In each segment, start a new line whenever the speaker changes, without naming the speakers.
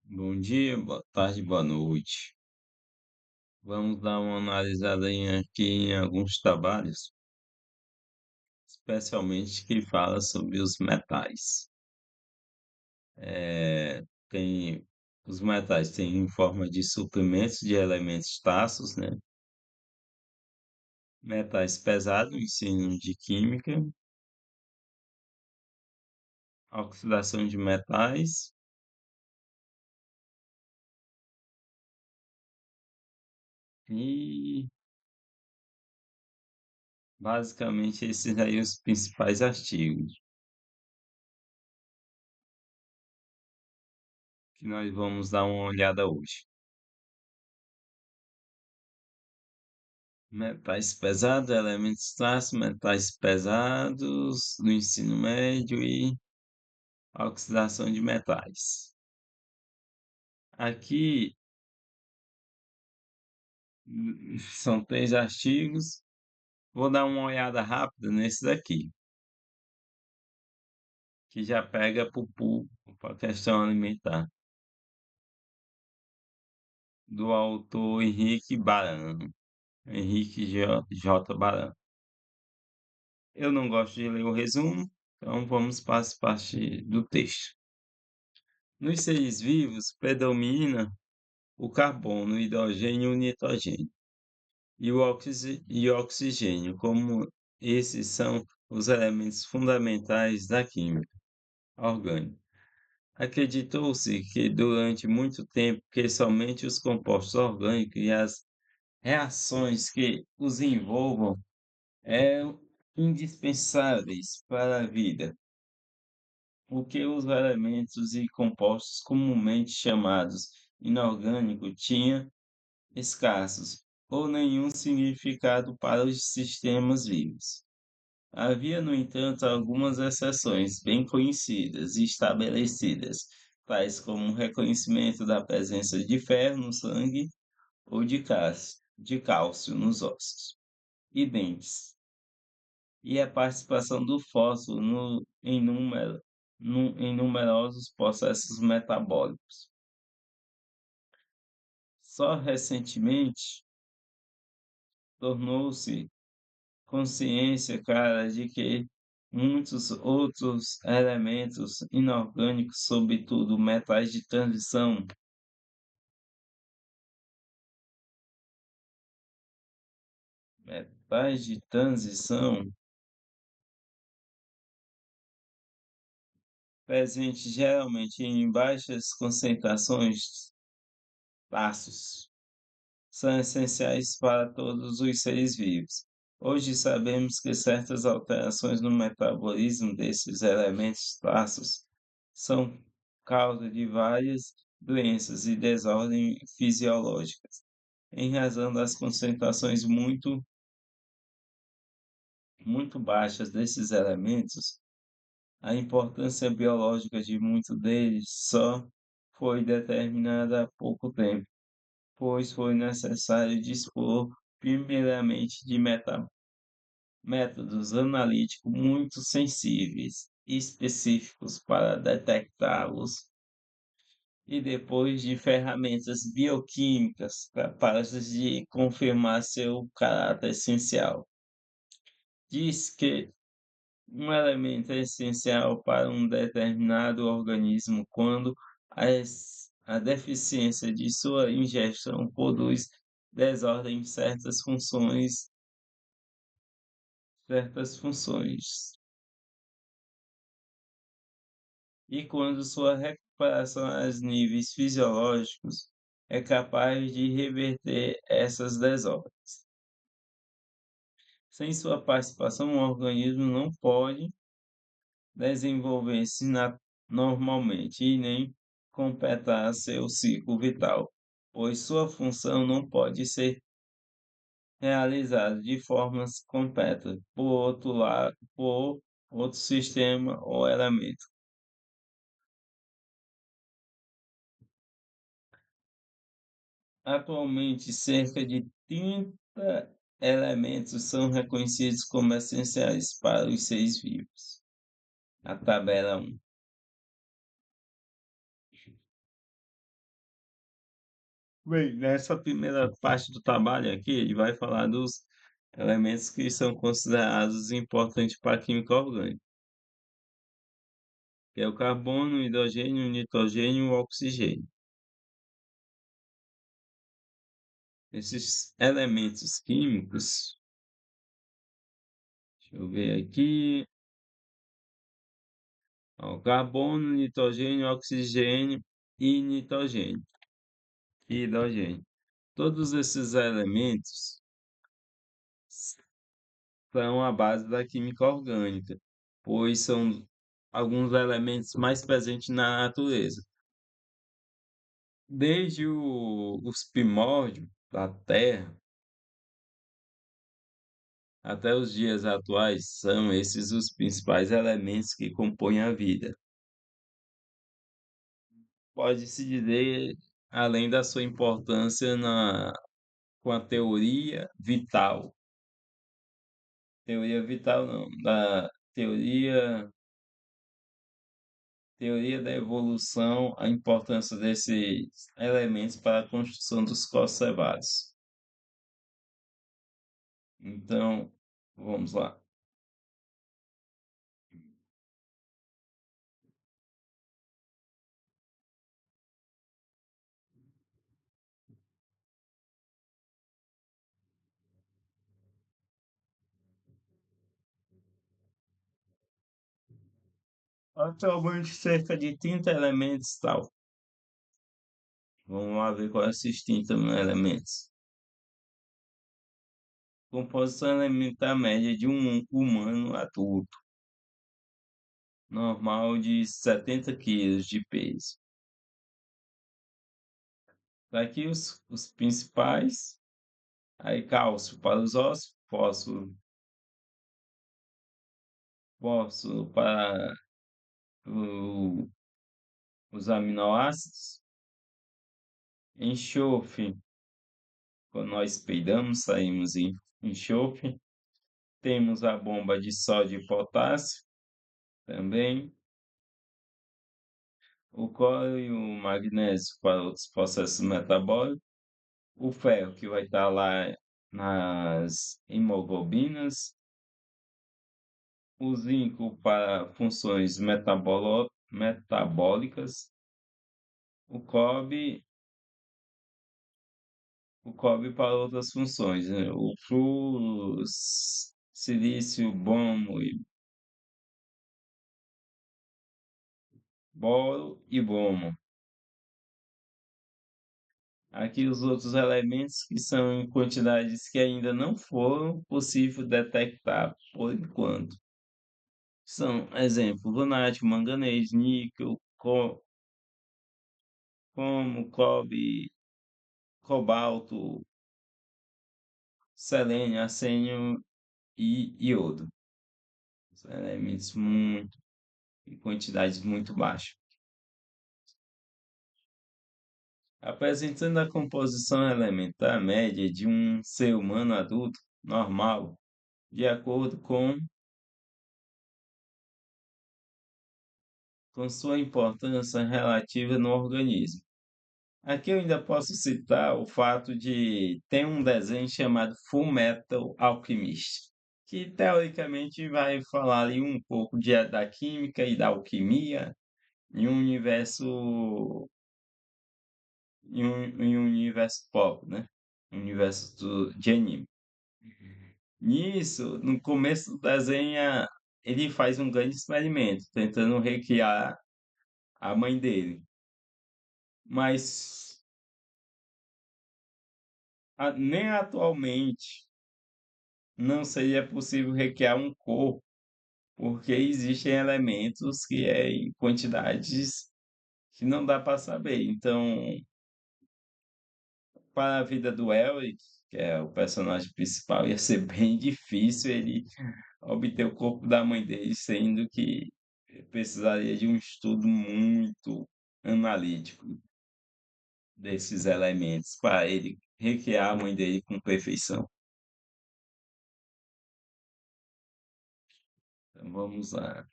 Bom dia, boa tarde, boa noite. Vamos dar uma analisada aqui em alguns trabalhos, especialmente que fala sobre os metais. Tem os metais têm em forma de suprimentos de elementos traços, né? Metais pesados, ensino de química, oxidação de metais e basicamente esses aí os principais artigos que nós vamos dar uma olhada hoje. Metais pesados, elementos traços, metais pesados no ensino médio e oxidação de metais. Aqui são três artigos. Vou dar uma olhada rápida nesse daqui, que já pega para a questão alimentar, do autor Henrique Barano, Henrique J. Barano. Eu não gosto de ler o resumo, então vamos para as partes do texto. Nos seres vivos predomina o carbono, o hidrogênio e o nitrogênio, e o oxigênio, como esses são os elementos fundamentais da química orgânica. Acreditou-se que durante muito tempo que somente os compostos orgânicos e as reações que os envolvam eram indispensáveis para a vida, o que os elementos e compostos comumente chamados inorgânicos tinham escassos ou nenhum significado para os sistemas vivos. Havia, no entanto, algumas exceções bem conhecidas e estabelecidas, tais como o reconhecimento da presença de ferro no sangue ou de cálcio nos ossos e dentes, e a participação do fósforo em numerosos processos metabólicos. Só recentemente tornou-se consciência clara de que muitos outros elementos inorgânicos, sobretudo metais de transição, presentes geralmente em baixas concentrações, traços, são essenciais para todos os seres vivos. Hoje sabemos que certas alterações no metabolismo desses elementos traços são causa de várias doenças e desordens fisiológicas, em razão das concentrações muito baixas desses elementos. A importância biológica de muitos deles só foi determinada há pouco tempo, pois foi necessário dispor primeiramente de métodos analíticos muito sensíveis e específicos para detectá-los, e depois de ferramentas bioquímicas capazes de confirmar seu caráter essencial. Diz que um elemento é essencial para um determinado organismo quando a deficiência de sua ingestão produz desordem em certas funções, e quando sua recuperação a níveis fisiológicos é capaz de reverter essas desordens. Sem sua participação, o organismo não pode desenvolver-se normalmente e nem completar seu ciclo vital, pois sua função não pode ser realizada de forma completa por outro sistema ou elemento. Atualmente, cerca de 30 elementos são reconhecidos como essenciais para os seres vivos. A tabela 1. Bem, nessa primeira parte do trabalho aqui, ele vai falar dos elementos que são considerados importantes para a química orgânica, que é o carbono, o hidrogênio, o nitrogênio e o oxigênio. Esses elementos químicos, deixa eu ver aqui, ó, carbono, nitrogênio, oxigênio e nitrogênio e hidrogênio. Todos esses elementos são a base da química orgânica, pois são alguns elementos mais presentes na natureza. Desde os primórdios da Terra até os dias atuais, são esses os principais elementos que compõem a vida. Pode-se dizer, além da sua importância com a teoria vital não, da teoria da evolução, a importância desses elementos para a construção dos corpos cevados. Então, vamos lá. Atualmente, cerca de 30 elementos tal. Vamos lá ver quais esses 30 elementos. Composição elementar média de um humano adulto, normal de 70 quilos de peso. Daqui os principais, aí cálcio para os ossos, fósforo para o- os aminoácidos, enxofre, quando nós peidamos, saímos em enxofre. Temos a bomba de sódio e potássio também, o cloro e o magnésio para outros processos metabólicos, o ferro que vai estar lá nas hemoglobinas, o zinco para funções metabólicas, o cobre, o cobre para outras funções, né? O flúor, silício, boro e bromo. Aqui os outros elementos que são em quantidades que ainda não foram possível detectar por enquanto. São, exemplo, vanádio, manganês, níquel, cromo, cobre, cobalto, selênio, arsênio e iodo. São elementos muito, em quantidades muito baixas. Apresentando a composição elementar média de um ser humano adulto normal, de acordo com sua importância relativa no organismo. Aqui eu ainda posso citar o fato de ter um desenho chamado Fullmetal Alchemist, que teoricamente vai falar ali um pouco da química e da alquimia em um universo em um universo pop, né? Um universo de anime. Nisso, no começo do desenho, ele faz um grande experimento, tentando recriar a mãe dele. Mas nem atualmente não seria possível recriar um corpo, porque existem elementos que é em quantidades que não dá para saber. Então, para a vida do Elric, que é o personagem principal, ia ser bem difícil ele obter o corpo da mãe dele, sendo que precisaria de um estudo muito analítico desses elementos para ele recriar a mãe dele com perfeição. Então, vamos lá.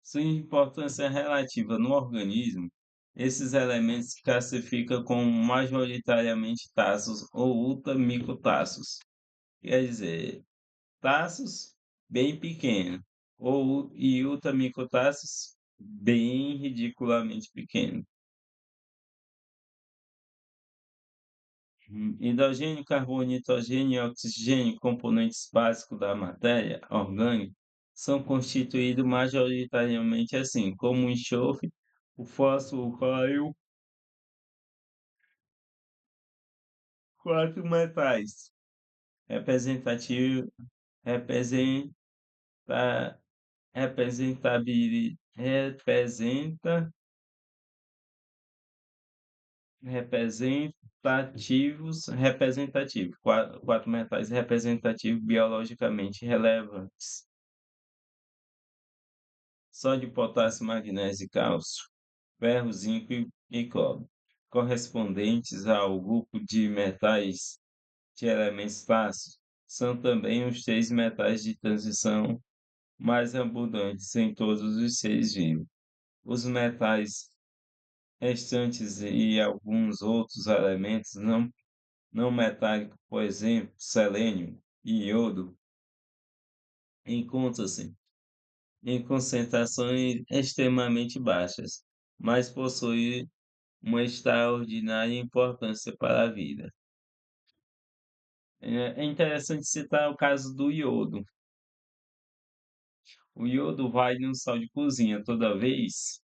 Sua importância relativa no organismo. Esses elementos se classificam como majoritariamente taços ou ultramicrotaços. Quer dizer, taços bem pequenos e ultramicrotaços bem ridiculamente pequenos. Hidrogênio, carbono, nitrogênio e oxigênio, componentes básicos da matéria orgânica, são constituídos majoritariamente assim, como o enxofre, o fósforo, o cloro, quatro metais representativo, representa, representabili, representativos, quatro metais representativos biologicamente relevantes: sódio, potássio, magnésio e cálcio, ferro, zinco e cobre, correspondentes ao grupo de metais de elementos fáceis. São também os três metais de transição mais abundantes em todos os seres vivos. Os metais restantes e alguns outros elementos não metálicos, por exemplo, selênio e iodo, encontram-se em concentrações extremamente baixas, mas possuem uma extraordinária importância para a vida. É interessante citar o caso do iodo. O iodo vai no sal de cozinha toda vez,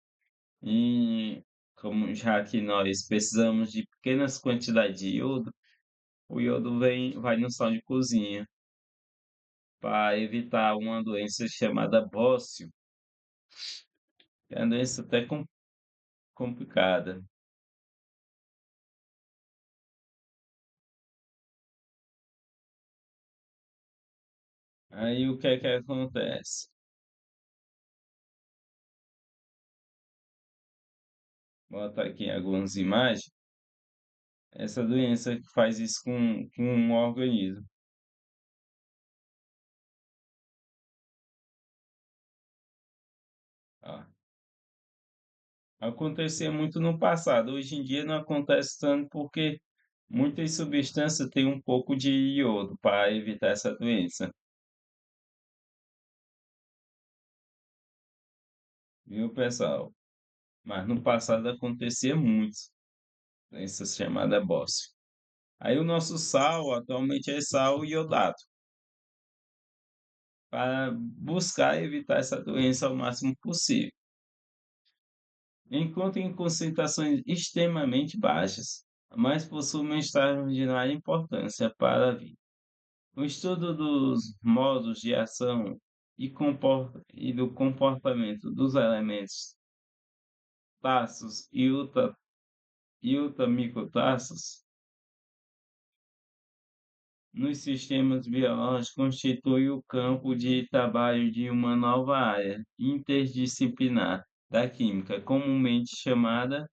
e como já que nós precisamos de pequenas quantidades de iodo, o iodo vai no sal de cozinha para evitar uma doença chamada bócio, que é uma doença até complicada. Aí o que é que acontece? Vou botar aqui algumas imagens. Essa doença que faz isso com um organismo. Ó. Acontecia muito no passado, hoje em dia não acontece tanto porque muitas substâncias têm um pouco de iodo para evitar essa doença, viu, pessoal? Mas no passado acontecia muito, doença chamada bócio. Aí o nosso sal atualmente é sal iodado, para buscar evitar essa doença ao máximo possível. Enquanto em concentrações extremamente baixas, mas possui uma extraordinária importância para a vida. O estudo dos modos de ação e do comportamento dos elementos taços e ultramicrotaços nos sistemas biológicos constitui o campo de trabalho de uma nova área interdisciplinar da química, comumente chamada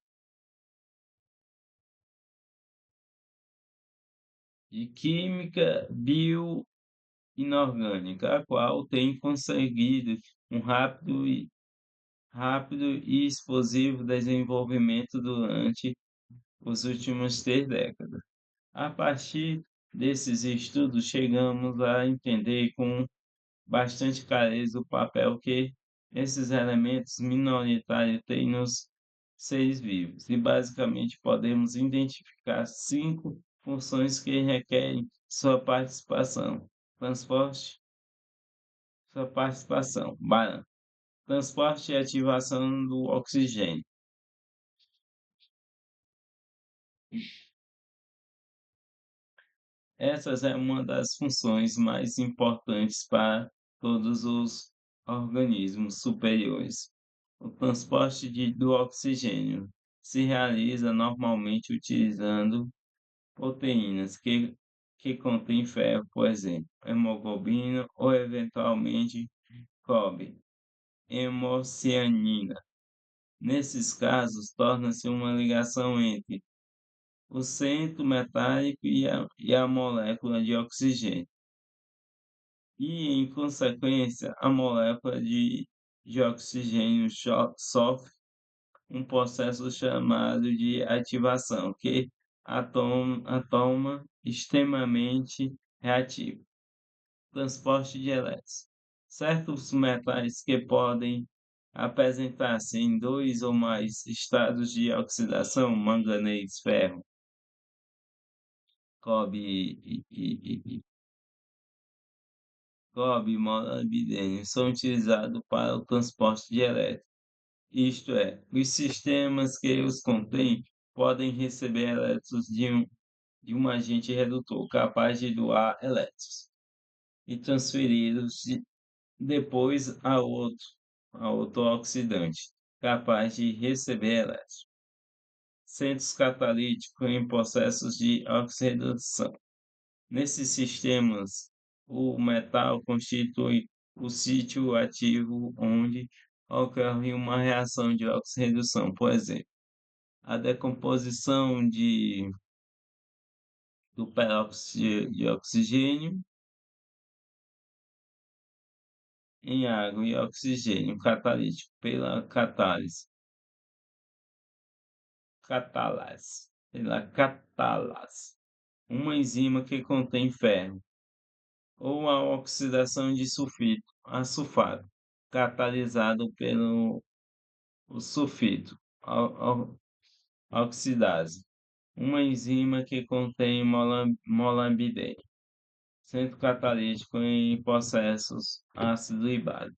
de química bioinorgânica, a qual tem conseguido um rápido e explosivo desenvolvimento durante as últimas 3 décadas. A partir desses estudos, chegamos a entender com bastante clareza o papel que esses elementos minoritários têm nos seres vivos, e basicamente podemos identificar 5 funções que requerem sua participação. Transporte, sua participação. Transporte e ativação do oxigênio. Essas é uma das funções mais importantes para todos os organismos superiores. O transporte do oxigênio se realiza normalmente utilizando proteínas que contêm ferro, por exemplo, hemoglobina ou eventualmente cobre, hemocianina. Nesses casos, torna-se uma ligação entre o centro metálico e a molécula de oxigênio. E, em consequência, a molécula de oxigênio sofre um processo chamado de ativação, que toma extremamente reativo. Transporte de elétrons. Certos metais que podem apresentar-se em dois ou mais estados de oxidação, manganês, ferro, cobre e molibdênio, são utilizados para o transporte de elétrons. Isto é, os sistemas que os contêm podem receber elétrons de um agente redutor capaz de doar elétrons e transferi-los depois a outro oxidante capaz de receber elétrons. Centros catalíticos em processos de oxidação. Nesses sistemas, o metal constitui o sítio ativo onde ocorre uma reação de oxirredução, por exemplo, a decomposição do peróxido de oxigênio em água e oxigênio catalítico pela catalase, uma enzima que contém ferro, ou a oxidação de sulfito a sulfato, catalisado pelo o sulfito oxidase, uma enzima que contém molibdênio, centro catalítico em processos ácido e base.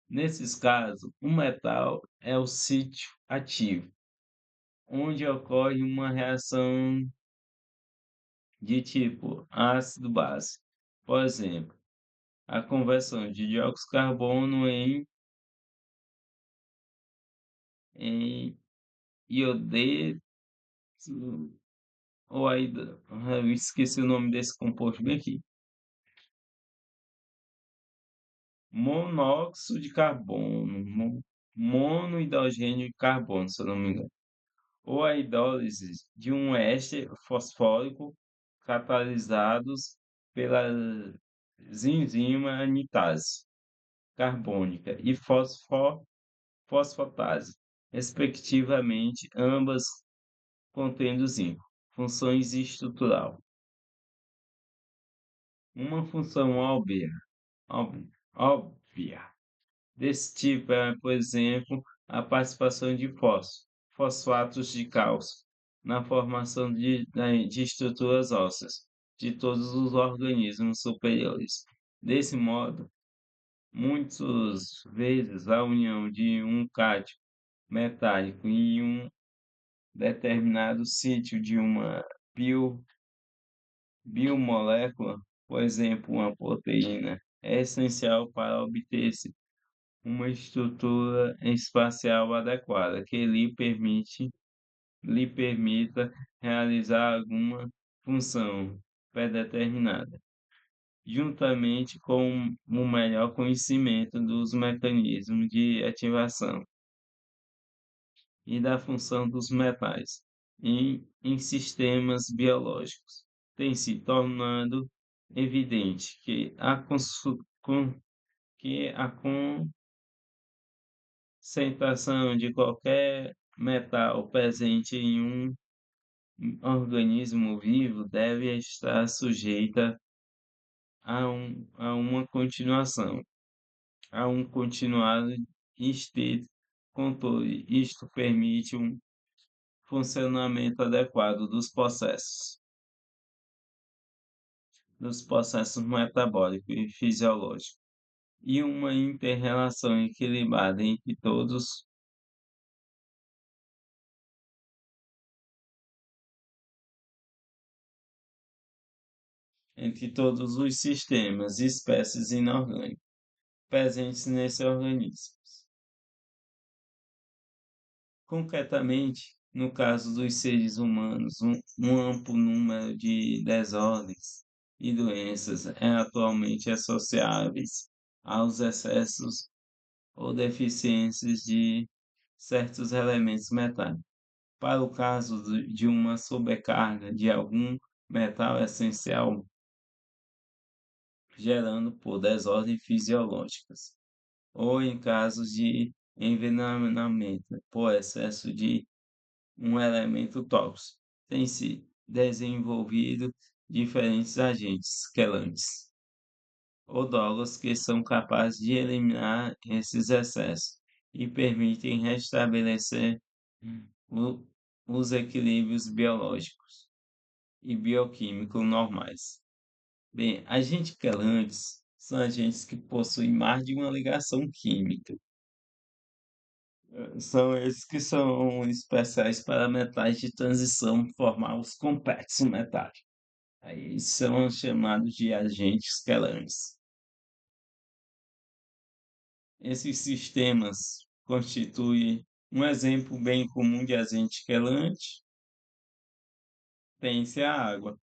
Nesses casos, o metal é o sítio ativo, onde ocorre uma reação de tipo ácido-base. Por exemplo, a conversão de dióxido de carbono em iodeto ou ainda, eu esqueci o nome desse composto bem aqui. Monóxido de carbono, monohidrogênio de carbono, se eu não me engano. Ou a hidrólise de um éster fosfórico catalisados pela enzima anitase carbônica e fosfatase, respectivamente, ambas contendo zinco. Funções estrutural. Uma função óbvia desse tipo é, por exemplo, a participação de fosfatos de cálcio na formação de estruturas ósseas de todos os organismos superiores. Desse modo, muitas vezes a união de um cátion metálico em um determinado sítio de uma biomolécula, por exemplo, uma proteína, é essencial para obter-se uma estrutura espacial adequada que lhe permita realizar alguma função pré-determinada, juntamente com o melhor conhecimento dos mecanismos de ativação e da função dos metais em sistemas biológicos. Tem se tornado evidente que a concentração de qualquer metal presente em um organismo vivo deve estar sujeita a uma continuação, a um continuado e estrito controle. Isto permite um funcionamento adequado dos processos metabólicos e fisiológicos, e uma inter-relação equilibrada entre todos os sistemas e espécies inorgânicas presentes nesse organismo. Concretamente, no caso dos seres humanos, um amplo número de desordens e doenças é atualmente associáveis aos excessos ou deficiências de certos elementos metálicos. Para o caso de uma sobrecarga de algum metal essencial, gerando por desordens fisiológicas, ou em casos de envenenamento por excesso de um elemento tóxico. Tem-se desenvolvido diferentes agentes quelantes ou drogas que são capazes de eliminar esses excessos e permitem restabelecer o- os equilíbrios biológicos e bioquímicos normais. Bem, agentes quelantes são agentes que possuem mais de uma ligação química. São esses que são especiais para metais de transição formar os complexos metálicos. Aí são chamados de agentes quelantes. Esses sistemas constituem um exemplo bem comum de agente quelante, tem-se a água.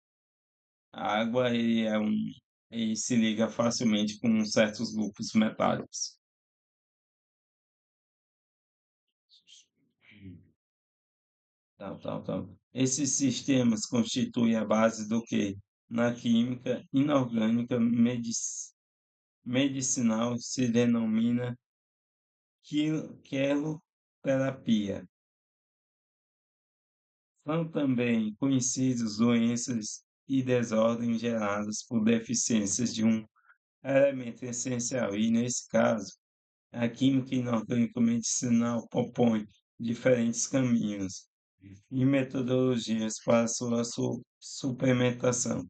A água ele se liga facilmente com certos grupos metálicos. Tal, tal, tal. Esses sistemas constituem a base do que, na química inorgânica medicinal, se denomina queloterapia. São também conhecidos doenças e desordens geradas por deficiências de um elemento essencial, e, nesse caso, a química inorgânica medicinal propõe diferentes caminhos e metodologias para sua suplementação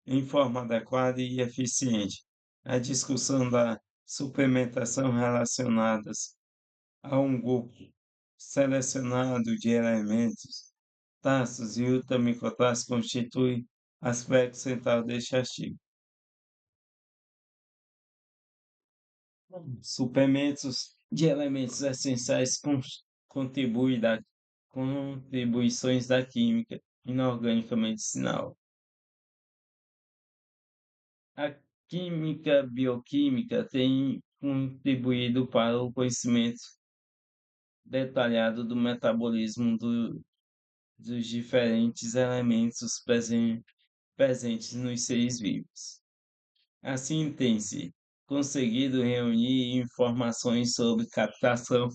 em forma adequada e eficiente. A discussão da suplementação relacionadas a um grupo selecionado de elementos, traços e ultramicotraços constitui aspecto central deste artigo. Suplementos de elementos essenciais contribuições da química inorgânica medicinal. A química bioquímica tem contribuído para o conhecimento detalhado do metabolismo dos diferentes elementos presentes nos seres vivos. Assim, tem-se conseguido reunir informações sobre captação,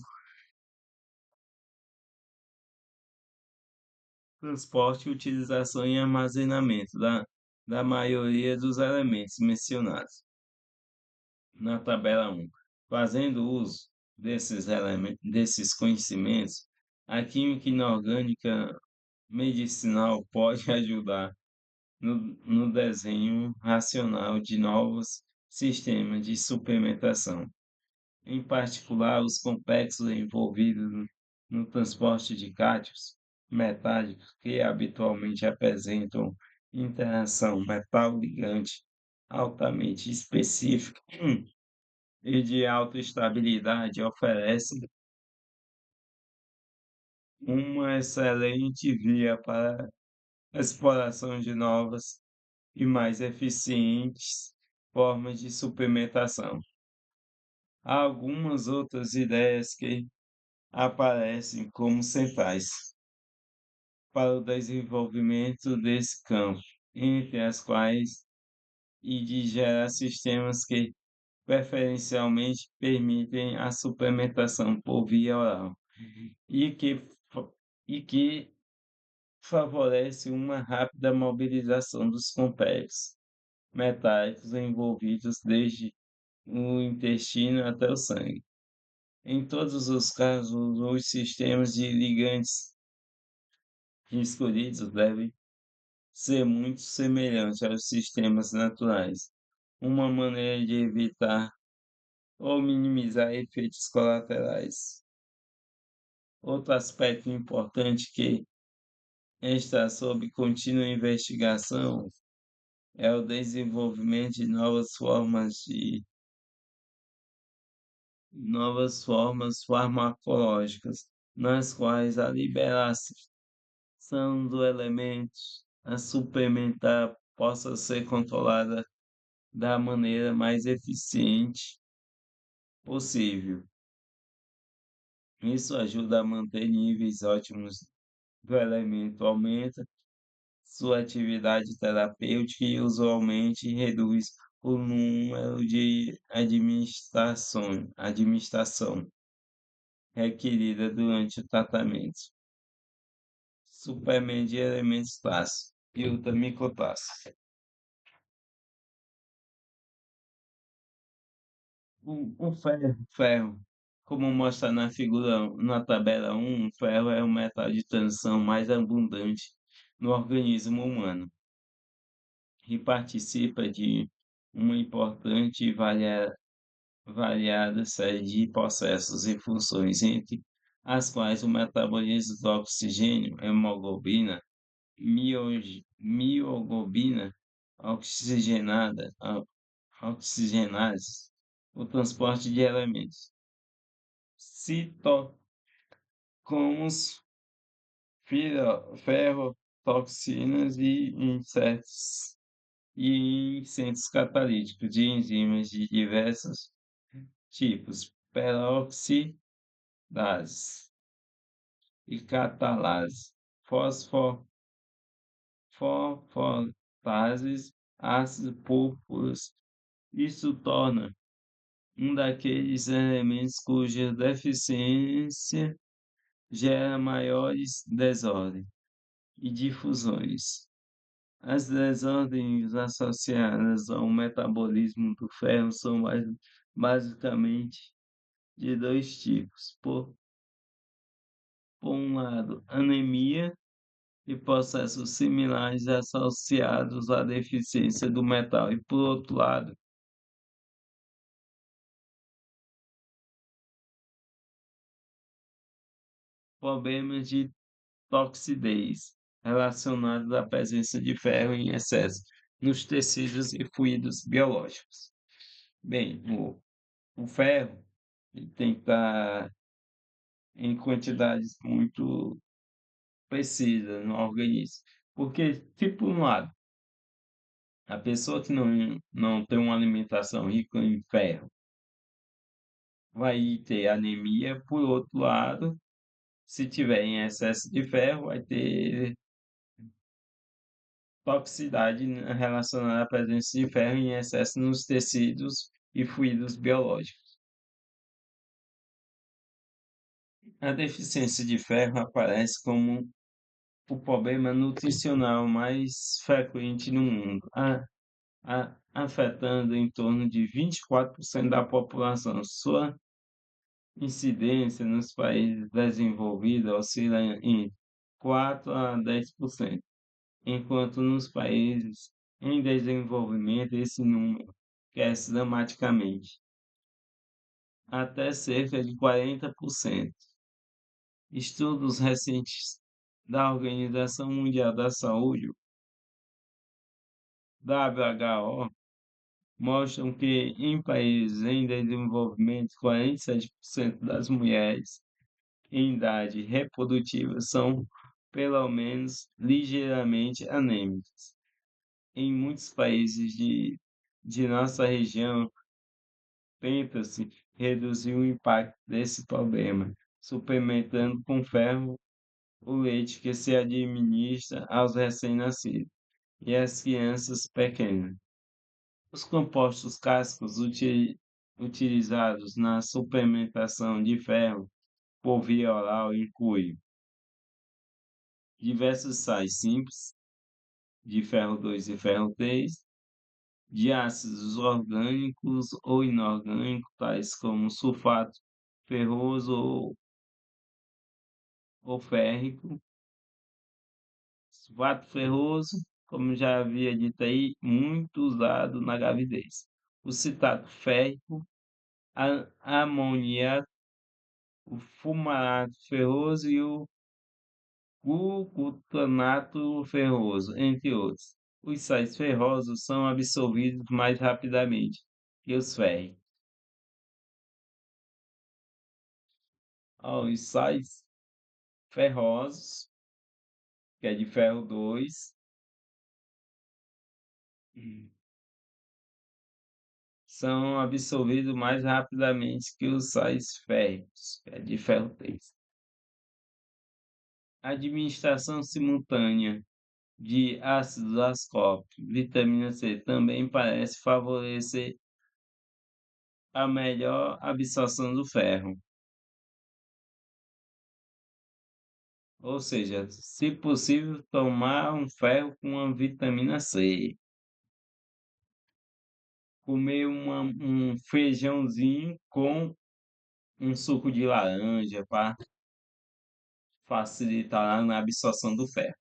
transporte, utilização e armazenamento da maioria dos elementos mencionados na tabela 1. Fazendo uso desses conhecimentos, a química inorgânica medicinal pode ajudar no desenho racional de novos sistemas de suplementação, em particular os complexos envolvidos no transporte de cátions metálicos que habitualmente apresentam interação metal-ligante altamente específica e de alta estabilidade, oferecem uma excelente via para a exploração de novas e mais eficientes formas de suplementação. Há algumas outras ideias que aparecem como centrais para o desenvolvimento desse campo, entre as quais e de gerar sistemas que preferencialmente permitem a suplementação por via oral e e que favorece uma rápida mobilização dos complexos metálicos envolvidos desde o intestino até o sangue. Em todos os casos, os sistemas de ligantes escolhidos devem ser muito semelhantes aos sistemas naturais, uma maneira de evitar ou minimizar efeitos colaterais. Outro aspecto importante que está sob contínua investigação é o desenvolvimento de novas formas farmacológicas, nas quais a liberação do elementos a suplementar possa ser controlada da maneira mais eficiente possível. Isso ajuda a manter níveis ótimos do elemento, aumenta sua atividade terapêutica e usualmente reduz o número de administração. requerida durante o tratamento. Suplemento de elementos traços e ultramicrotraços. O ferro, como mostra na figura, na tabela 1, o ferro é o metal de transição mais abundante no organismo humano e participa de uma importante e variada série de processos e funções, entre as quais o metabolismo do oxigênio, hemoglobina, mioglobina oxigenada, oxigenase, o transporte de elementos, citocromos, ferrotoxinas e incensos catalíticos de enzimas de diversos tipos, peroxidases e catalases, fosforases, ácidos púrpuras. Isso torna um daqueles elementos cuja deficiência gera maiores desordens e difusões. As desordens associadas ao metabolismo do ferro são basicamente de dois tipos. Por um lado, anemia e processos similares associados à deficiência do metal, e por outro lado, problemas de toxidez relacionados à presença de ferro em excesso nos tecidos e fluidos biológicos. Bem, o ferro ele tem que estar em quantidades muito precisas no organismo, porque, se por um lado, a pessoa que não tem uma alimentação rica em ferro vai ter anemia, por outro lado, se tiver em excesso de ferro, vai ter toxicidade relacionada à presença de ferro em excesso nos tecidos e fluidos biológicos. A deficiência de ferro aparece como o problema nutricional mais frequente no mundo, afetando em torno de 24% da população. Sua incidência nos países desenvolvidos oscila em 4 a 10%, enquanto nos países em desenvolvimento esse número cresce dramaticamente, até cerca de 40%. Estudos recentes da Organização Mundial da Saúde, WHO, mostram que em países em desenvolvimento, 47% das mulheres em idade reprodutiva são pelo menos ligeiramente anêmicas. Em muitos países de nossa região, tenta-se reduzir o impacto desse problema, suplementando com ferro o leite que se administra aos recém-nascidos e às crianças pequenas. Os compostos cásicos utilizados na suplementação de ferro por via oral incluem diversos sais simples, de ferro 2 e ferro 3, de ácidos orgânicos ou inorgânicos, tais como sulfato ferroso ou férrico, sulfato ferroso, como já havia dito aí, muito usado na gravidez. O citato férrico, amoníaco, o fumarato ferroso e o gluconato ferroso, entre outros. Os sais ferrosos são absorvidos mais rapidamente que os férricos. Os sais ferrosos, que é de ferro 2, são absorvidos mais rapidamente que os sais férricos, que é de ferro 3. Administração simultânea de ácidos ascórbicos, vitamina C, também parece favorecer a melhor absorção do ferro. ou seja, se possível, tomar um ferro com uma vitamina C, comer um feijãozinho com um suco de laranja para facilitar na absorção do ferro.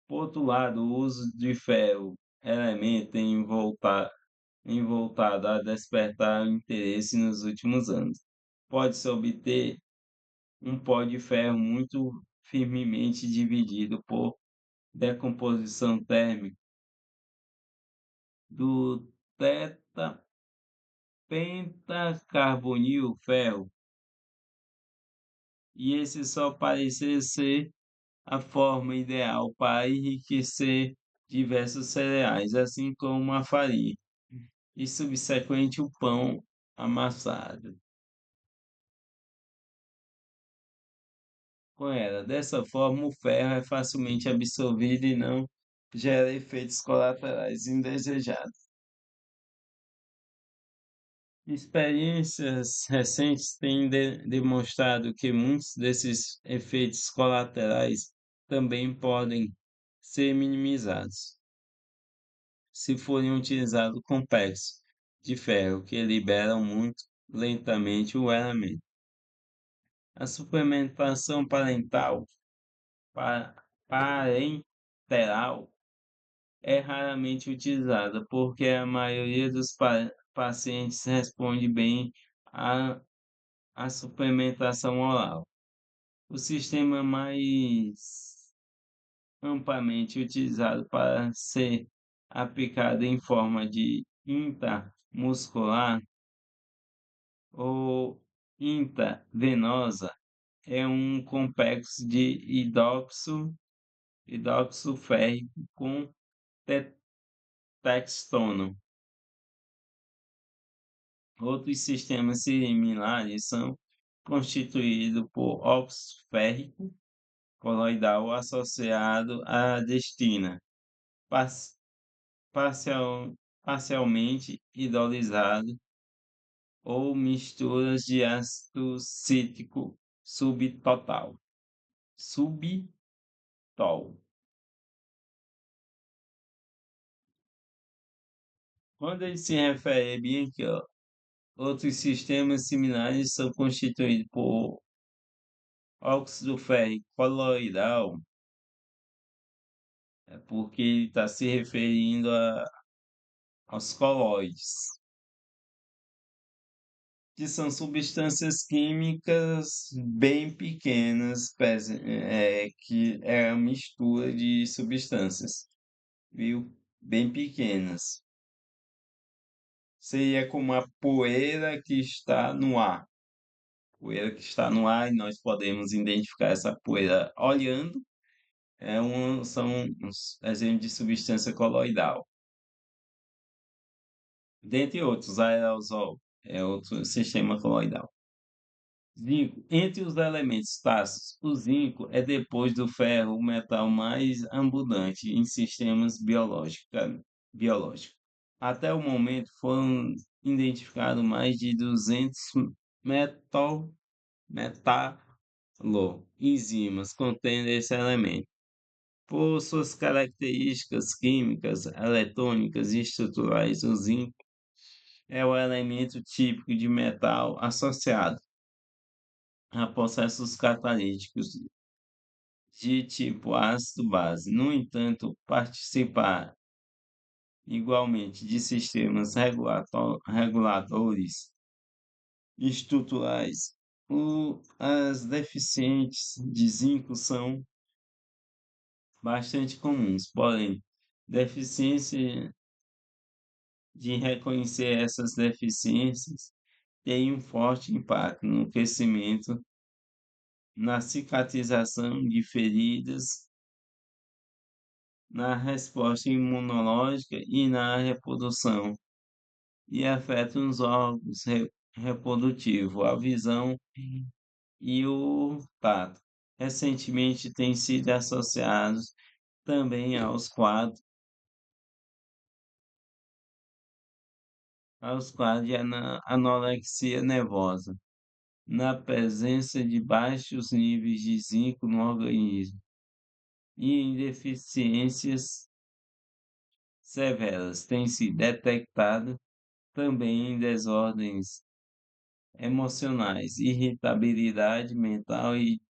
Por outro lado, o uso de ferro elemento tem voltado a despertar o interesse nos últimos anos. Pode-se obter um pó de ferro muito firmemente dividido por decomposição térmica do tetapentacarbonil ferro, e esse só parecia ser a forma ideal para enriquecer diversos cereais, assim como a farinha, e subsequente o pão amassado. Com ela, dessa forma, o ferro é facilmente absorvido e não gera efeitos colaterais indesejados. Experiências recentes têm demonstrado que muitos desses efeitos colaterais também podem ser minimizados se forem utilizados complexos de ferro que liberam muito lentamente o elemento. A suplementação pa- parenteral é raramente utilizada porque a maioria dos pacientes responde bem à, à suplementação oral. O sistema mais amplamente utilizado para ser aplicado em forma de intramuscular ou intravenosa é um complexo de hidróxido férrico com textono. Outros sistemas similares são constituídos por óxido férrico coloidal associado à destina, par- parcial- parcialmente hidrolisado, ou misturas de ácido cítrico subtotal, subtol. Quando ele se refere bem aqui, ó, outros sistemas similares são constituídos por óxido férrico coloidal, é porque ele está se referindo aos colóides, que são substâncias químicas bem pequenas, que é a mistura de substâncias, viu? Bem pequenas. Seria como a poeira que está no ar. Poeira que está no ar e nós podemos identificar essa poeira olhando. São uns exemplos de substância coloidal. Dentre outros, aerosol é outro sistema coloidal. Zinco. Entre os elementos traços, o zinco é, depois do ferro, o metal mais abundante em sistemas biológicos. Até o momento foram identificados mais de 200 metaloenzimas contendo esse elemento. Por suas características químicas, eletrônicas e estruturais, o zinco é o elemento típico de metal associado a processos catalíticos de tipo ácido-base. No entanto, participar igualmente de sistemas reguladores estruturais. As deficientes de zinco são bastante comuns, porém, deficiência de reconhecer essas deficiências tem um forte impacto no crescimento, na cicatrização de feridas, na resposta imunológica e na reprodução, e afeta os órgãos reprodutivos, a visão e o tato. Recentemente têm sido associados também aos quadros de anorexia nervosa. na presença de baixos níveis de zinco no organismo e em deficiências severas. Tem se detectado também em desordens emocionais, irritabilidade mental e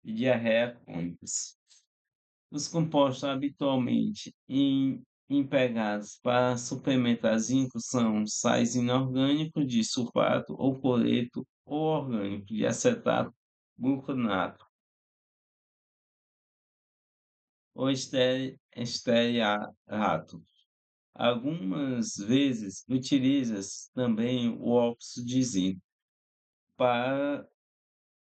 diarreia crônicas. Os compostos habitualmente empregados para suplementar zinco são sais inorgânicos de sulfato ou cloreto ou orgânico de acetato, gluconato ou estearato. Algumas vezes utiliza-se também o óxido de zinco para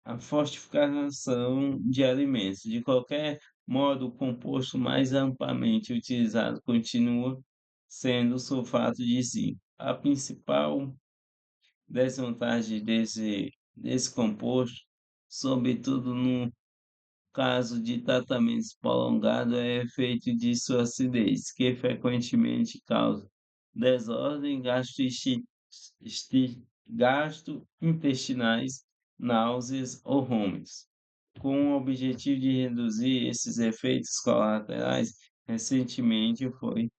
a fortificação de alimentos. De qualquer modo, o composto mais amplamente utilizado continua sendo o sulfato de zinco. A principal desvantagem desse composto, sobretudo no caso de tratamentos prolongados, é o efeito de sua acidez, que frequentemente causa desordem gastrointestinais, náuseas ou vômitos. Com o objetivo de reduzir esses efeitos colaterais, recentemente foi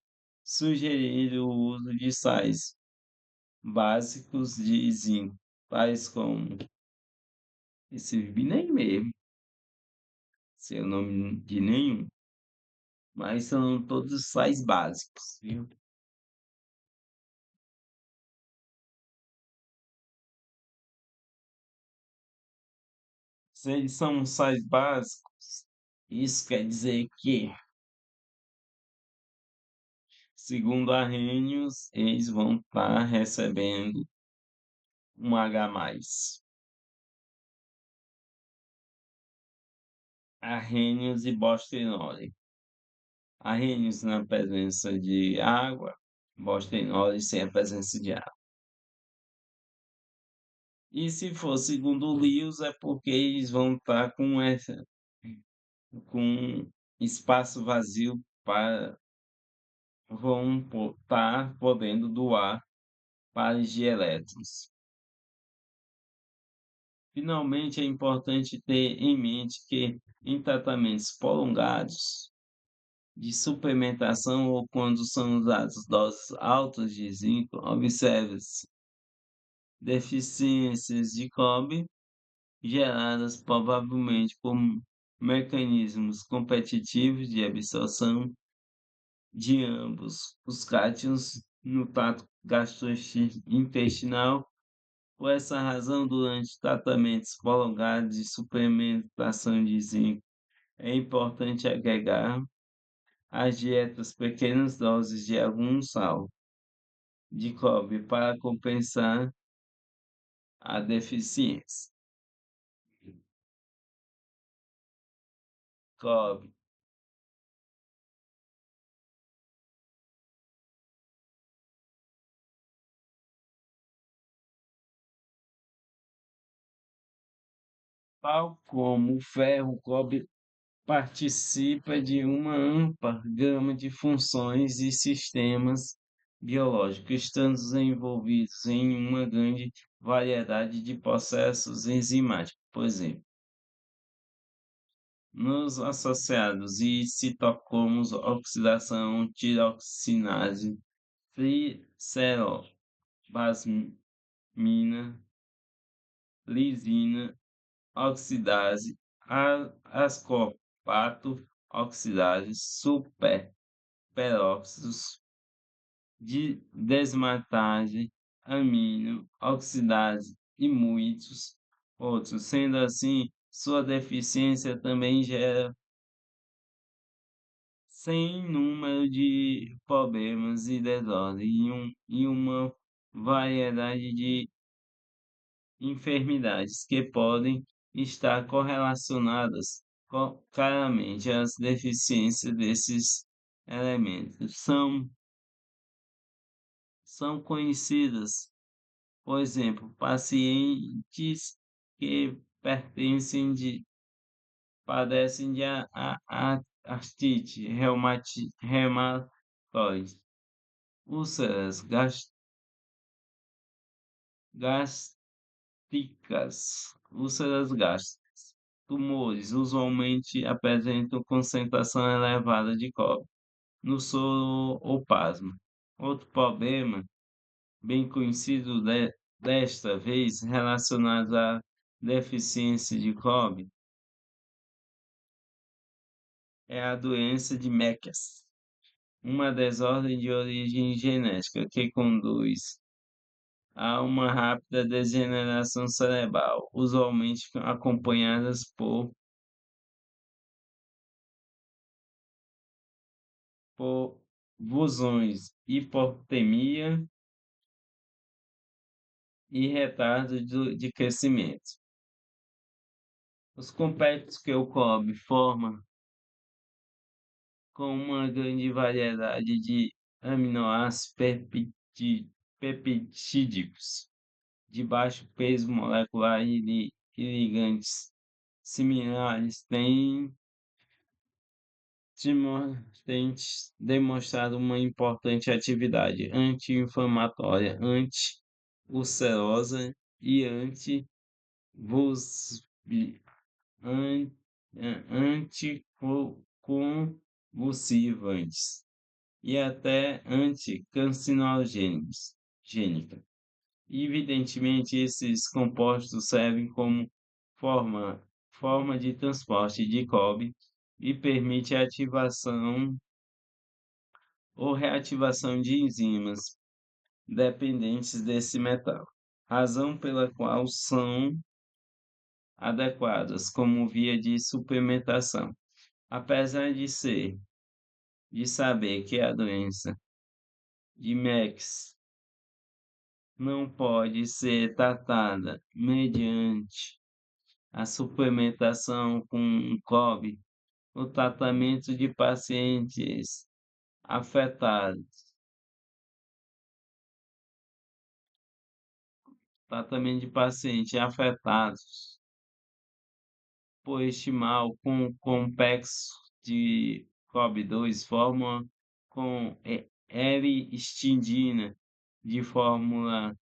sugerido o uso de sais básicos de zinco, tais como esse vi nem mesmo, sei o nome de nenhum, mas são todos sais básicos, viu? Se eles são sais básicos, isso quer dizer que, segundo a Arrhenius, eles vão estar recebendo um H+. Arrhenius e Bostenole. Arrhenius na presença de água, Bostenole sem a presença de água. E se for segundo Lewis, é porque eles vão estar com espaço vazio para vão estar podendo doar pares de elétrons. Finalmente, é importante ter em mente que em tratamentos prolongados de suplementação ou quando são usadas doses altas de zinco, observe-se deficiências de cobre geradas provavelmente por mecanismos competitivos de absorção de ambos os cátions no trato gastrointestinal. Por essa razão, durante tratamentos prolongados de suplementação de zinco, é importante agregar às dietas pequenas doses de algum sal de cobre para compensar a deficiência. Cobre, tal como o ferro, o cobre participa de uma ampla gama de funções e sistemas biológicos, estando envolvidos em uma grande variedade de processos enzimáticos. Por exemplo, nos associados e citocromos, oxidação, tiroxinase, glicerobasmina, lisina, oxidase, ascorbato, oxidase, superperóxidos de desmatagem, amino, oxidase e muitos outros. Sendo assim, sua deficiência também gera sem número de problemas e desordens e uma variedade de enfermidades que podem estar correlacionadas claramente às deficiências desses elementos. São conhecidas, por exemplo, pacientes que padecem de artrite reumatoide, úlceras úlceras gástricas. Tumores usualmente apresentam concentração elevada de cobre no soro ou plasma. Outro problema, bem conhecido desta vez, relacionado à deficiência de cobre, é a doença de Meckel, uma desordem de origem genética que conduz a uma rápida degeneração cerebral, usualmente acompanhadas por visões, hipotemia e retardo de crescimento. Os complexos que o cobre forma, com uma grande variedade de aminoácidos peptídicos, de baixo peso molecular e ligandes similares, têm demonstrado uma importante atividade anti-inflamatória, anti-ulcerosa e an- anticonvulsivantes e até anticarcinogênicos. Evidentemente, esses compostos servem como forma, forma de transporte de cobre e permite a ativação ou reativação de enzimas dependentes desse metal, razão pela qual são adequadas como via de suplementação. Apesar de saber que a doença de Meigs não pode ser tratada mediante a suplementação com cobre, o afetados, tratamento de pacientes afetados por este mal com complexo de cobre-2 forma com L-histidina de fórmula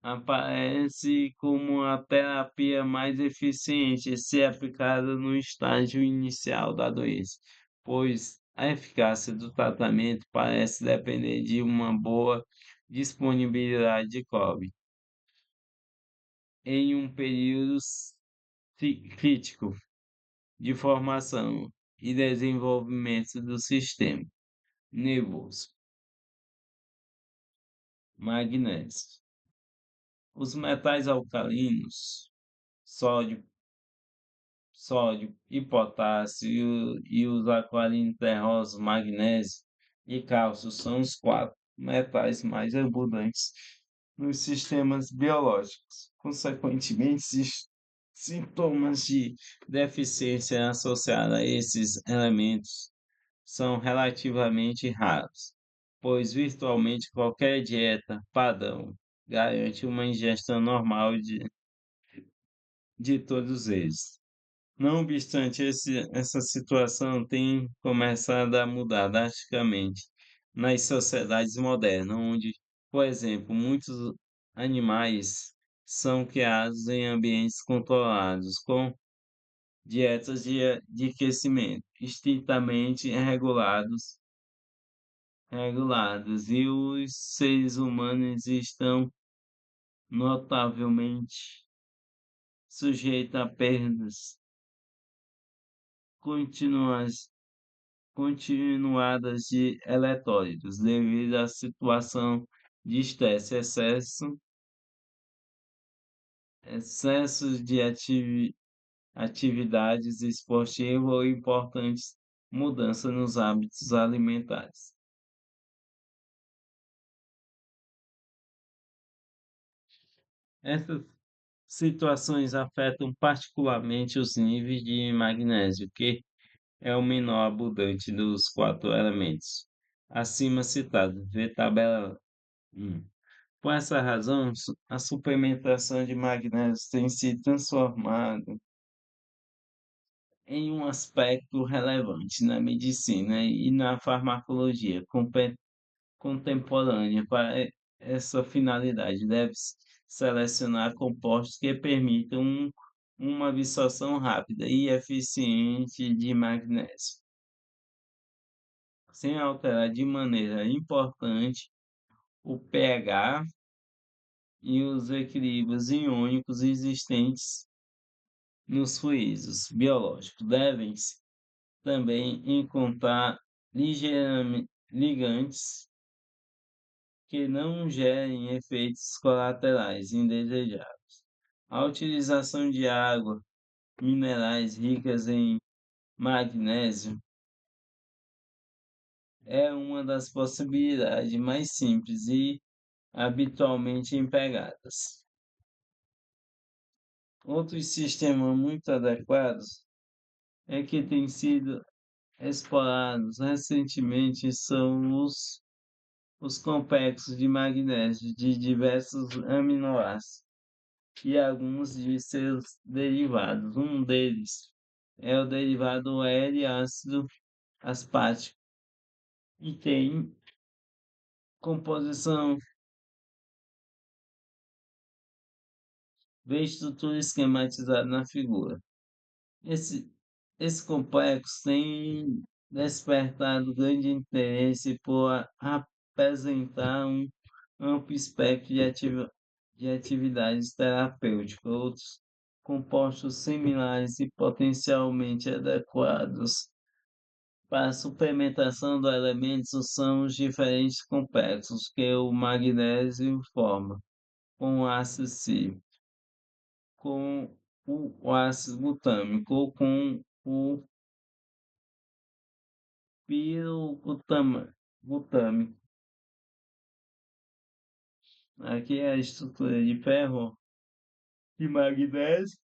aparece como a terapia mais eficiente se aplicada no estágio inicial da doença, pois a eficácia do tratamento parece depender de uma boa disponibilidade de cobre em um período crítico de formação e desenvolvimento do sistema nervoso. Magnésio. Os metais alcalinos, sódio, e potássio e os alcalinos terrosos, magnésio e cálcio são os quatro metais mais abundantes nos sistemas biológicos. Consequentemente, sintomas de deficiência associada a esses elementos são relativamente raros, pois virtualmente qualquer dieta padrão garante uma ingestão normal de todos eles. Não obstante, essa situação tem começado a mudar drasticamente nas sociedades modernas, onde, por exemplo, muitos animais são criados em ambientes controlados, com dietas de crescimento estritamente reguladas, e os seres humanos estão notavelmente sujeitos a perdas continuas continuadas de eletrólitos devido à situação de estresse, excesso de atividades esportivas ou importantes mudanças nos hábitos alimentares. Essas situações afetam particularmente os níveis de magnésio, que é o menor abundante dos quatro elementos acima citados. Vê tabela 1. Por essa razão, a suplementação de magnésio tem se transformado em um aspecto relevante na medicina e na farmacologia contemporânea para essa finalidade. Deve-se selecionar compostos que permitam uma absorção rápida e eficiente de magnésio, sem alterar de maneira importante o pH e os equilíbrios iônicos existentes nos fluidos biológicos. Devem-se também encontrar ligantes que não gerem efeitos colaterais indesejados. A utilização de água, minerais ricas em magnésio é uma das possibilidades mais simples e habitualmente empregadas. Outros sistemas muito adequados é que têm sido explorados recentemente são os complexos de magnésio de diversos aminoácidos e alguns de seus derivados. Um deles é o derivado L-ácido aspartico e tem composição bem estrutura esquematizada na figura. Esse, esse complexo tem despertado grande interesse por apresentar um amplo espectro de atividades terapêuticas. Outros compostos similares e potencialmente adequados para a suplementação do elemento são os diferentes complexos que o magnésio forma, com o ácido cítrico, com o ácido glutâmico ou com o glutâmico. Aqui é a estrutura de ferro e magnésio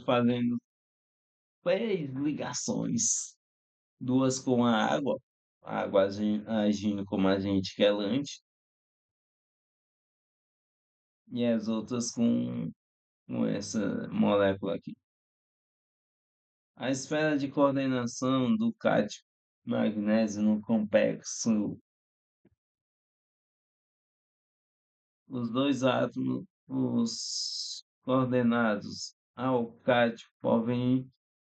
fazendo três ligações, duas com a água agindo como agente quelante, e as outras com essa molécula aqui. A esfera de coordenação do cátion magnésio no complexo, os dois átomos, os coordenados ao cátion provêm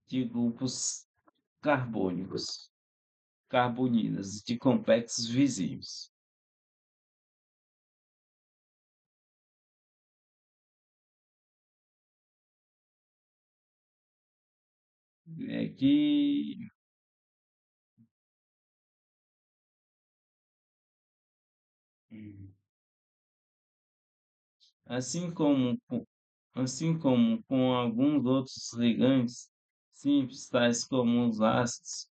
de grupos carbônicos, carbonidas de complexos visíveis. É que, assim como, assim como com alguns outros ligantes simples, tais como os ácidos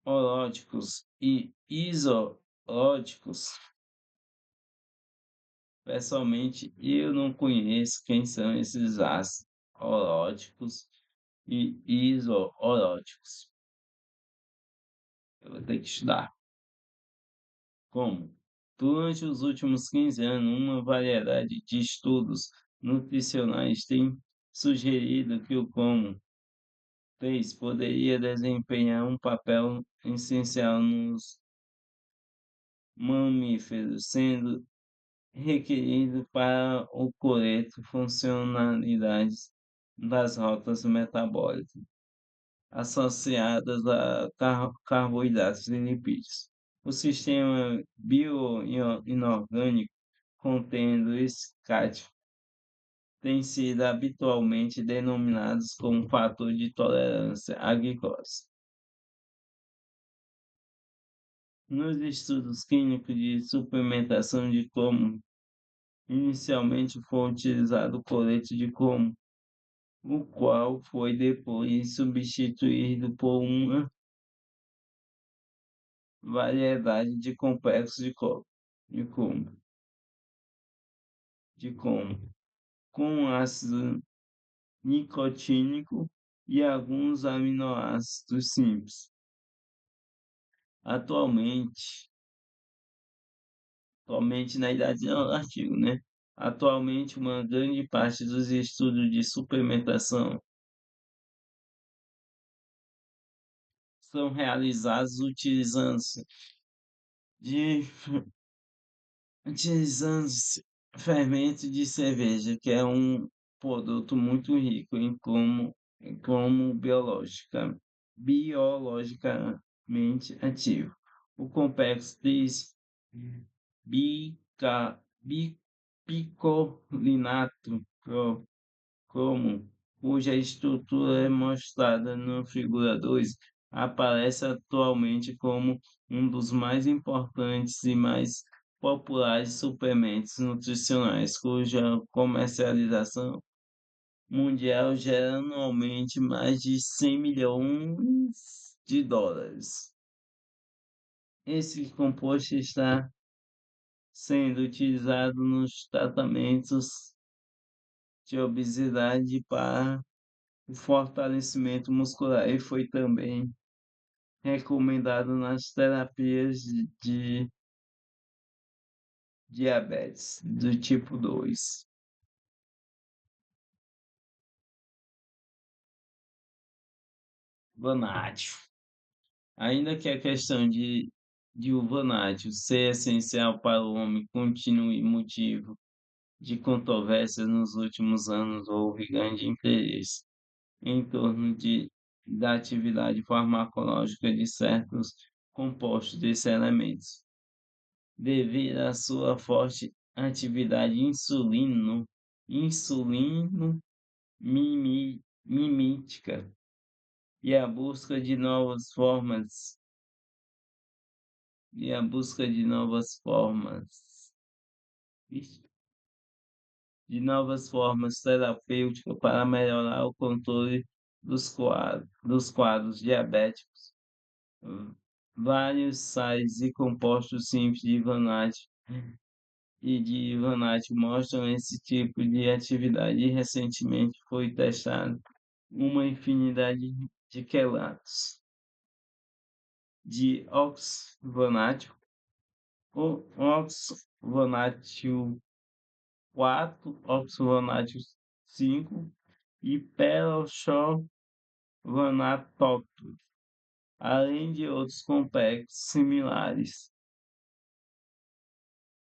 holóticos e isolóticos, pessoalmente eu não conheço quem são esses ácidos holóticos e isolóticos. Eu vou ter que estudar. Como? Durante os últimos 15 anos, uma variedade de estudos nutricionais tem sugerido que o como 3 poderia desempenhar um papel essencial nos mamíferos, sendo requerido para o coleto funcionalidades das rotas metabólicas associadas a carboidratos e lipídios. O sistema bioinorgânico contendo esse cátion tem sido habitualmente denominados como fator de tolerância à glicose. Nos estudos clínicos de suplementação de como, inicialmente foi utilizado o colete de como, o qual foi depois substituído por uma variedade de complexos de como, de como, com ácido nicotínico e alguns aminoácidos simples. Atualmente, atualmente na idade do artigo, né? Atualmente, uma grande parte dos estudos de suplementação são realizados de utilizando-se fermento de cerveja, que é um produto muito rico em como biologicamente ativo. O complexo bica, picolinato cromo, cuja estrutura é mostrada na figura 2, aparece atualmente como um dos mais importantes e mais populares suplementos nutricionais, cuja comercialização mundial gera anualmente mais de 100 milhões de dólares. Esse composto está sendo utilizado nos tratamentos de obesidade para o fortalecimento muscular e foi também recomendado nas terapias de diabetes do tipo 2. Vanádio. Ainda que a questão de o vanádio ser essencial para o homem continue motivo de controvérsia nos últimos anos, houve grande interesse em torno da atividade farmacológica de certos compostos desses elementos, devido à sua forte atividade mímica e a busca de novas formas e a busca ixi, de novas formas terapêuticas para melhorar o controle dos quadros diabéticos. Vários sais e compostos simples de vanádio mostram esse tipo de atividade e recentemente foi testado uma infinidade de quelatos de oxvanádio, oxvanádio 4, oxvanádio 5 e peroxovanatópio, além de outros complexos similares.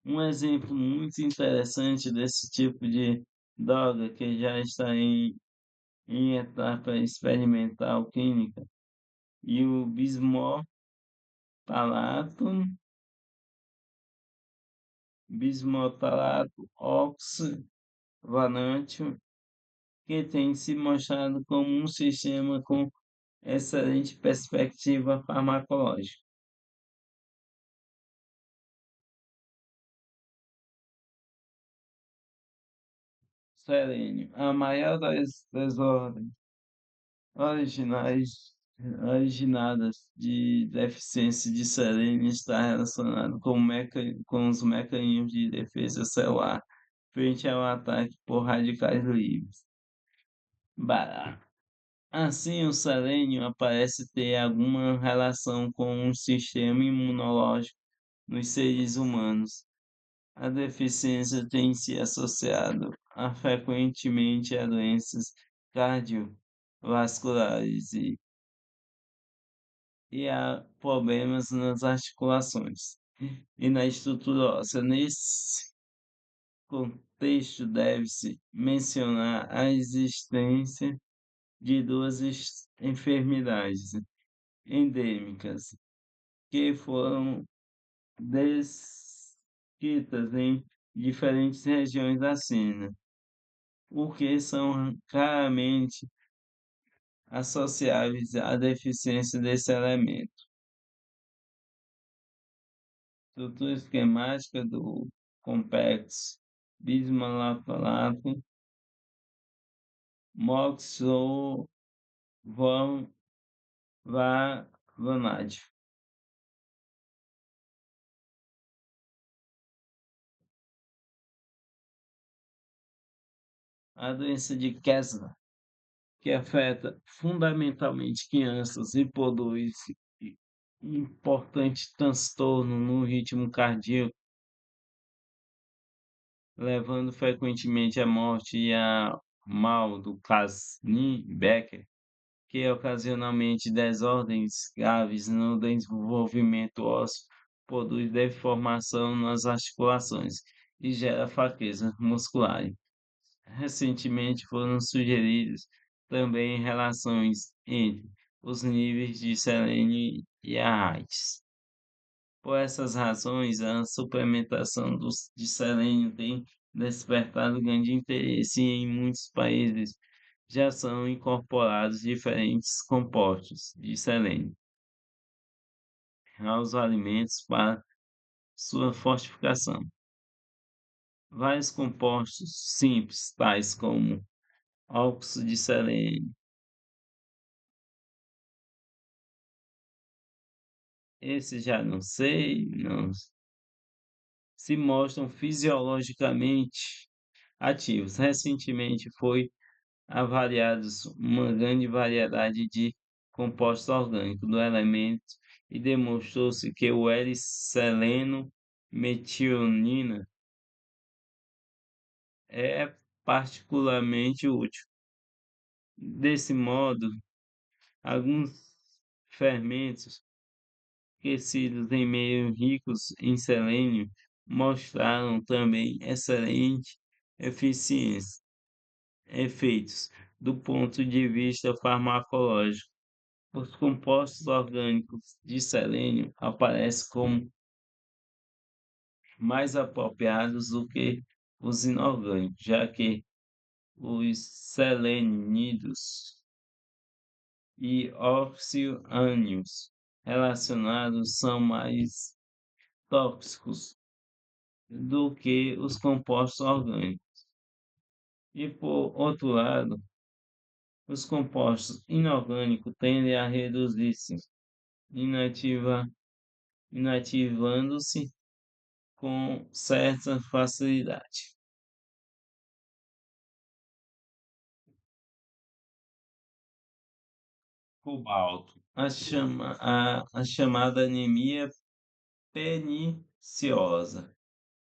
Um exemplo muito interessante desse tipo de droga que já está em etapa experimental clínica e o bismotalato oxavanante, que tem se mostrado como um sistema com excelente perspectiva farmacológica. Selênio, a maior das ordens originais originadas de deficiência de selênio está relacionado com os mecanismos de defesa celular frente ao ataque por radicais livres. Assim, o selênio parece ter alguma relação com o sistema imunológico nos seres humanos. A deficiência tem se associado frequentemente a doenças cardiovasculares e a problemas nas articulações e na estrutura óssea. Nesse contexto, deve-se mencionar a existência de duas enfermidades endêmicas que foram descritas em diferentes regiões da China, o que são claramente associáveis à deficiência desse elemento. Estrutura esquemática do complexo bismutalato moxovanádio. A doença de Kessler, que afeta fundamentalmente crianças e produz um importante transtorno no ritmo cardíaco, levando frequentemente à morte e a mal do Kasnin-Becker, que ocasionalmente desordens graves no desenvolvimento ósseo, produz deformação nas articulações e gera fraqueza muscular. Recentemente foram sugeridas também relações entre os níveis de selênio e a AIDS. Por essas razões, a suplementação de selênio tem despertado grande interesse e em muitos países já são incorporados diferentes compostos de selênio aos alimentos para sua fortificação. Vários compostos simples, tais como óxido de selênio, esse já não sei, não, se mostram fisiologicamente ativos. Recentemente foi avaliados uma grande variedade de compostos orgânicos do elemento e demonstrou-se que o L-seleno metionina é particularmente útil. Desse modo, alguns fermentos aquecidos em meios ricos em selênio mostraram também excelente eficiência, efeitos do ponto de vista farmacológico. Os compostos orgânicos de selênio aparecem como mais apropriados do que os inorgânicos, já que os selenídeos e oxiânions relacionados são mais tóxicos do que os compostos orgânicos. E, por outro lado, os compostos inorgânicos tendem a reduzir-se, inativa, inativando-se com certa facilidade. Cobalto. A chamada anemia perniciosa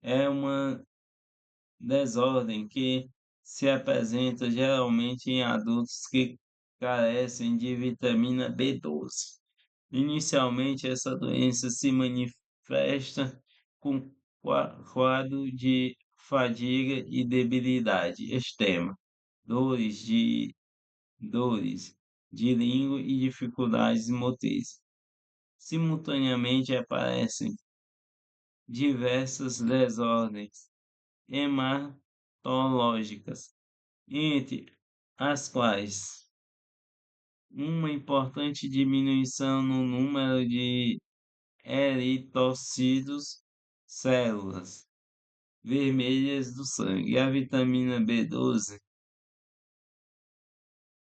é uma desordem que se apresenta geralmente em adultos que carecem de vitamina B12. Inicialmente, essa doença se manifesta com quadro de fadiga e debilidade extrema, dores de dores de língua e dificuldades motrizes. Simultaneamente aparecem diversas desordens hematológicas, entre as quais uma importante diminuição no número de eritrocitos, células vermelhas do sangue. A vitamina B12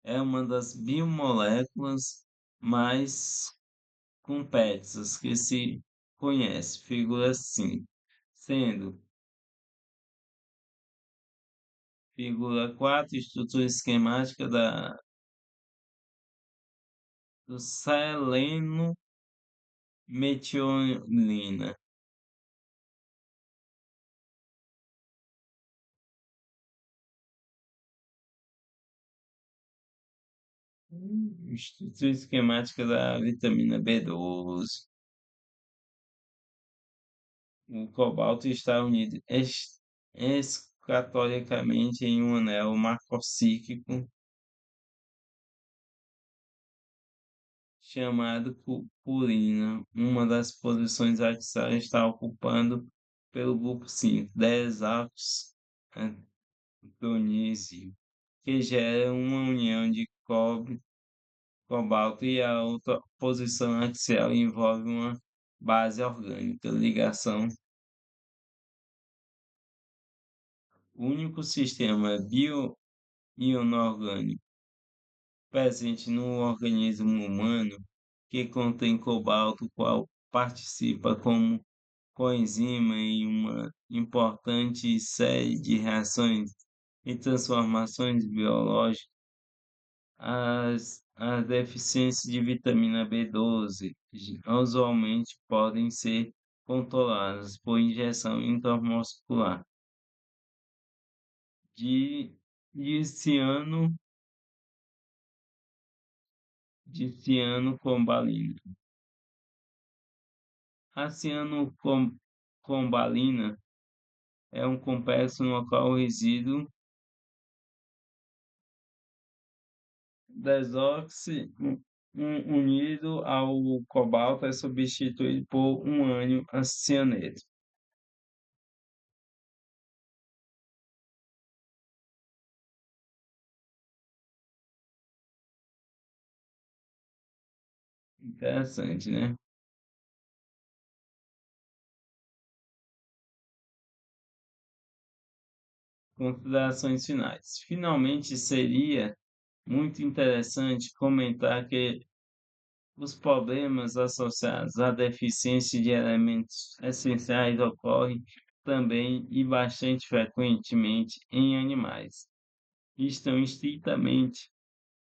é uma das biomoléculas mais complexas que se conhece, figura 5, sendo figura 4 estrutura esquemática do seleno metionina. Estrutura esquemática da vitamina B12. O cobalto está unido escatolicamente em um anel macrocíclico chamado purina. Uma das posições axiais está ocupando pelo grupo 5, desoxantonísio, que gera uma união de cobalto e a outra posição axial envolve uma base orgânica, ligação. O único sistema bio-inorgânico presente no organismo humano que contém cobalto, qual participa como coenzima em uma importante série de reações e transformações biológicas. As deficiências de vitamina B12 usualmente podem ser controladas por injeção intramuscular de ciano de cianocombalina. A cianocombalina é um complexo no qual o resíduo desóxido unido ao cobalto é substituído por um ânion cianeto. Interessante, né? Considerações finais. Finalmente, seria muito interessante comentar que os problemas associados à deficiência de elementos essenciais ocorrem também e bastante frequentemente em animais. Estão estritamente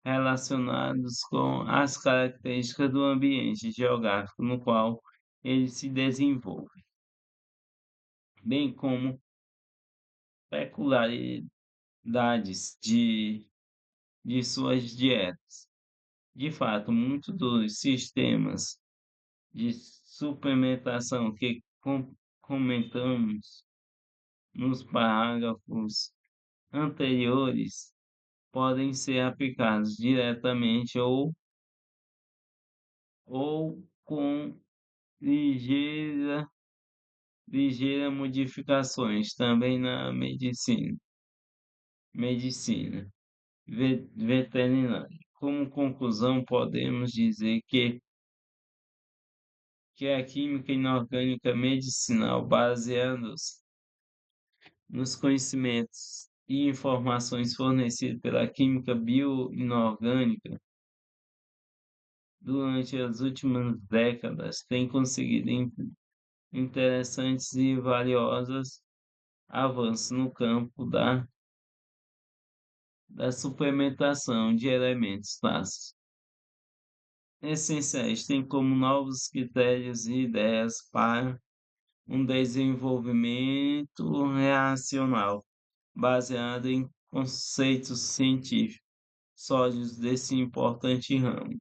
relacionados com as características do ambiente geográfico no qual ele se desenvolve, bem como peculiaridades de suas dietas. De fato, muitos dos sistemas de suplementação que comentamos nos parágrafos anteriores podem ser aplicados diretamente ou com ligeira, ligeira modificações também na medicina veterinária. Como conclusão, podemos dizer que a química inorgânica medicinal, baseados nos conhecimentos e informações fornecidos pela química bioinorgânica durante as últimas décadas, tem conseguido interessantes e valiosos avanços no campo da suplementação de elementos traços essenciais, tem como novos critérios e ideias para um desenvolvimento racional, baseado em conceitos científicos sólidos desse importante ramo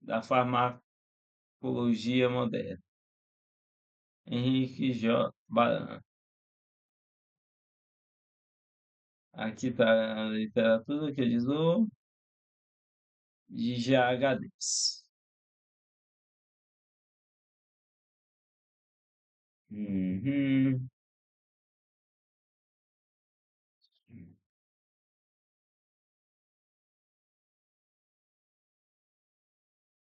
da farmacologia moderna. Henrique J. Baran. Aqui está a literatura que ele usou de GHDs. Uhum.